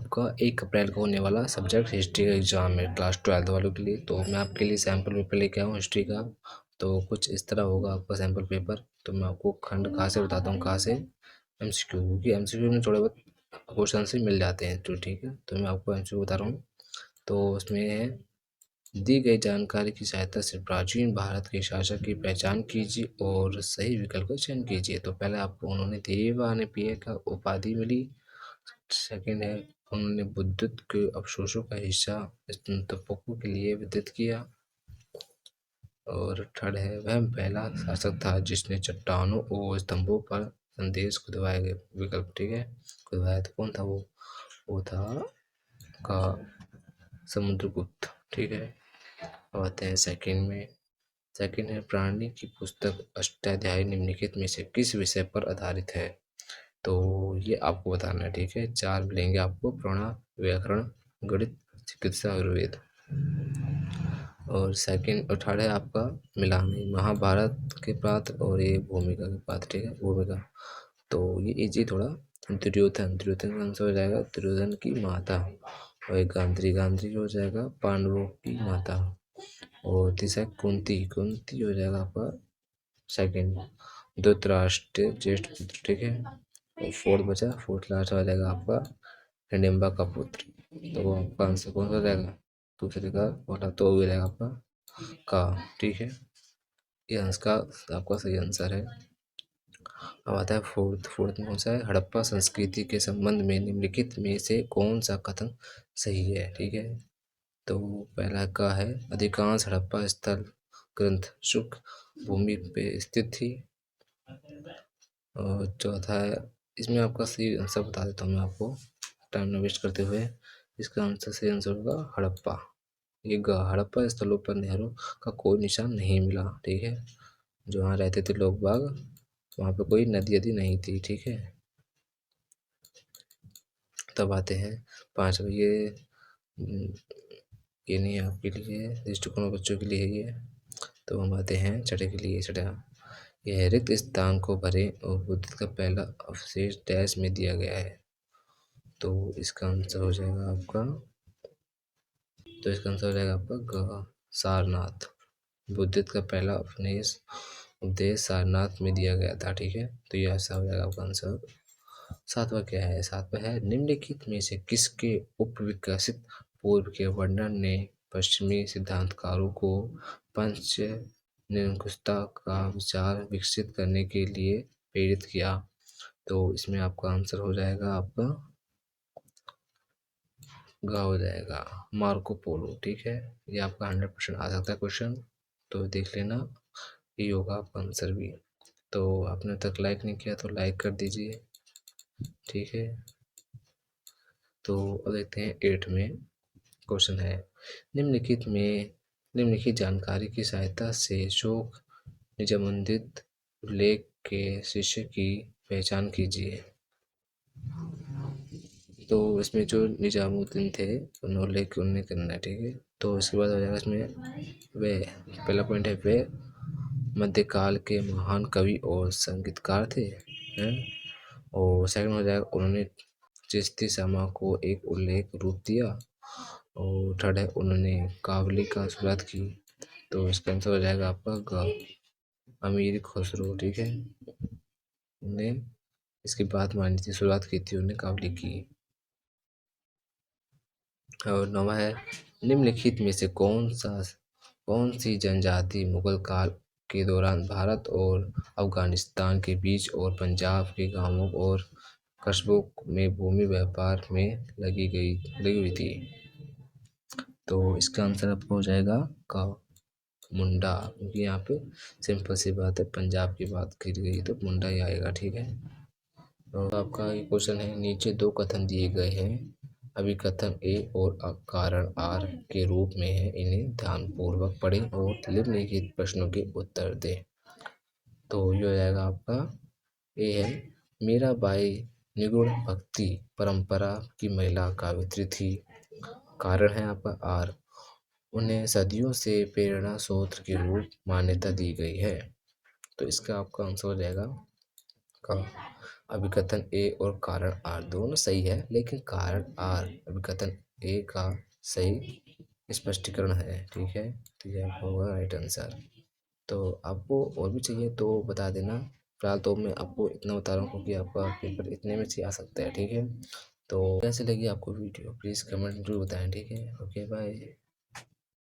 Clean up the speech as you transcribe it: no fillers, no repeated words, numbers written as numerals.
आपका 1 अप्रैल को होने वाला सब्जेक्ट हिस्ट्री का एग्ज़ाम है क्लास 12 वालों के लिए। तो मैं आपके लिए सैम्पल पेपर लेके आया हूँ हिस्ट्री का। तो कुछ इस तरह होगा आपका सैम्पल पेपर। तो मैं आपको खंड कहाँ से बताता हूँ, कहाँ से एमसीक्यू, क्योंकि एमसीक्यू में थोड़े बहुत क्वेश्चन से मिल जाते हैं। तो ठीक है, तो मैं आपको एमसीक्यू बता रहा हूँ। तो उसमें है, दी गई जानकारी की सहायता से प्राचीन भारत के शासक की पहचान कीजिए और सही विकल्प का चयन कीजिए। तो पहले आपको उन्होंने देवानपीय का उपाधि मिली। सेकंड है, उन्होंने बुद्धत्व के अवशेषों का हिस्सा स्तूपों के लिए वितरित किया। और थर्ड है, वह पहला शासक था जिसने चट्टानों और स्तंभों पर संदेश खुदवाए गए। विकल्प ठीक है, खुदवाया तो कौन था वो था का समुद्रगुप्त। ठीक है, अब आते हैं सेकंड में। सेकंड है, प्राणी की पुस्तक अष्टाध्यायी निम्नलिखित में से किस विषय पर आधारित है। तो ये आपको बताना है। ठीक है, 4 मिलेंगे आपको, प्रणाम, व्याकरण, गणित, चिकित्सा, आयुर्वेद। और सेकंड और थर्ड है आपका मिलान, महाभारत के पात्र और ये भूमिका के पात्र। ठीक है, भूमिका तो ये इजी थोड़ा। दुर्योधन, दुर्योधन का आंसर हो जाएगा दुर्योधन की माता। और एक गांधी, गांधी हो जाएगा पांडवों की माता। और तीसरा कुंती, कुंती हो जाएगा आपका सेकंड धृतराष्ट्र ज्येष्ठ पुत्र। ठीक है, और फोर्थ बचा, फोर्थ लास्ट हो जाएगा आपका हिडिंबा का पुत्र। तो आपका आंसर कौन सा हो जाएगा, दूसरे का वाला तो हो जाएगा आपका का। ठीक है, ये आंसर का आपका सही आंसर है। अब आता है फोर्थ, फोर्थ में कौन सा है, हड़प्पा संस्कृति के संबंध में निम्नलिखित में से कौन सा कथन सही है। ठीक है, तो पहला का है, अधिकांश हड़प्पा स्थल ग्रंथ शुष्क भूमि पे स्थित थी। और चौथा है, इसमें आपका सही आंसर बता देता हूँ मैं आपको टाइम न वेस्ट करते हुए। इसका आंसर सही आंसर होगा हड़प्पा। ये हड़प्पा स्थलों पर नहरों का कोई निशान नहीं मिला। ठीक है, जो वहाँ रहते थे लोग बाग, वहाँ पे कोई नदी यदि नहीं थी। ठीक है, तब आते हैं पाँचवा, ये नहीं है आपके लिए, दृष्टिकोण बच्चों के लिए है ये। तो हम आते हैं छठे के लिए। छठा, यह रिक्त स्थान को भरे और बुद्ध का पहला अवशेष डैश में दिया गया है। तो इसका आंसर हो जाएगा आपका, तो इसका आंसर हो जाएगा आपका ग, सारनाथ। बुद्ध का पहला उपदेश सारनाथ में दिया गया था। ठीक है, तो यह ऐसा हो जाएगा आपका आंसर। सातवां क्या है, सातवां है, निम्नलिखित में से किसके उपविकसित पूर्व के वर्णन ने पश्चिमी सिद्धांतकारों को पंच निरंकुशता का विचार विकसित करने के लिए प्रेरित किया। तो इसमें आपका आंसर हो जाएगा आपका गा हो जाएगा, मार्को पोलो। ठीक है, ये आपका 100% आ सकता है क्वेश्चन, तो देख लेना, ये होगा आपका आंसर भी। तो आपने तक लाइक नहीं किया तो लाइक कर दीजिए। ठीक है, तो अब देखते हैं 8 में क्वेश्चन है, निम्नलिखित जानकारी की सहायता से शोक निजामुद्दीन उल्लेख के शिष्य की पहचान कीजिए। तो इसमें जो निजामुद्दीन थे उन्हें करना है। ठीक है, तो इसके बाद हो जाएगा इसमें वे, पहला पॉइंट है वे मध्यकाल के महान कवि और संगीतकार थे हैं। और सेकंड हो जाएगा उन्होंने चिश्ती शमा को एक उल्लेख रूप दिया। और थर्ड है उन्होंने काबली का शुरुआत की। तो इसका आंसर हो जाएगा आपका अमीर खुसरो। ठीक है, ने इसकी बात मानी थी, शुरुआत की थी उन्होंने काबली की। और नौवां है, निम्नलिखित में से कौन सी जनजाति मुगल काल के दौरान भारत और अफगानिस्तान के बीच और पंजाब के गांवों और कस्बों में भूमि व्यापार में लगी हुई थी। तो इसका आंसर आपको हो जाएगा का मुंडा, क्योंकि यहाँ पे सिंपल सी बात है, पंजाब की बात की गई तो मुंडा ही आएगा। ठीक है, तो आपका ये क्वेश्चन है, नीचे 2 कथन दिए गए हैं, अभिकथन ए और कारण आर के रूप में है, इन्हें ध्यानपूर्वक पढ़ें और निम्नलिखित प्रश्नों के उत्तर दें। तो ये हो जाएगा आपका ए है, मीराबाई निगुण भक्ति परंपरा की महिला काव्यत्री थी। कारण है आपका आर, उन्हें सदियों से प्रेरणा स्रोत के रूप मान्यता दी गई है। तो इसका आपका आंसर हो जाएगा का अभिकथन ए और कारण आर दोनों सही है, लेकिन कारण आर अभिकथन ए का सही स्पष्टीकरण है। ठीक है, तो यह होगा राइट आंसर। तो आपको और भी चाहिए तो बता देना। फिलहाल तो मैं आपको इतना बता रहा हूँ क्योंकि आपका पेपर इतने में से आ सकता है। ठीक है, तो कैसे लगी आपको वीडियो प्लीज़ कमेंट जरूर बताएं। ठीक है, ओके बाय।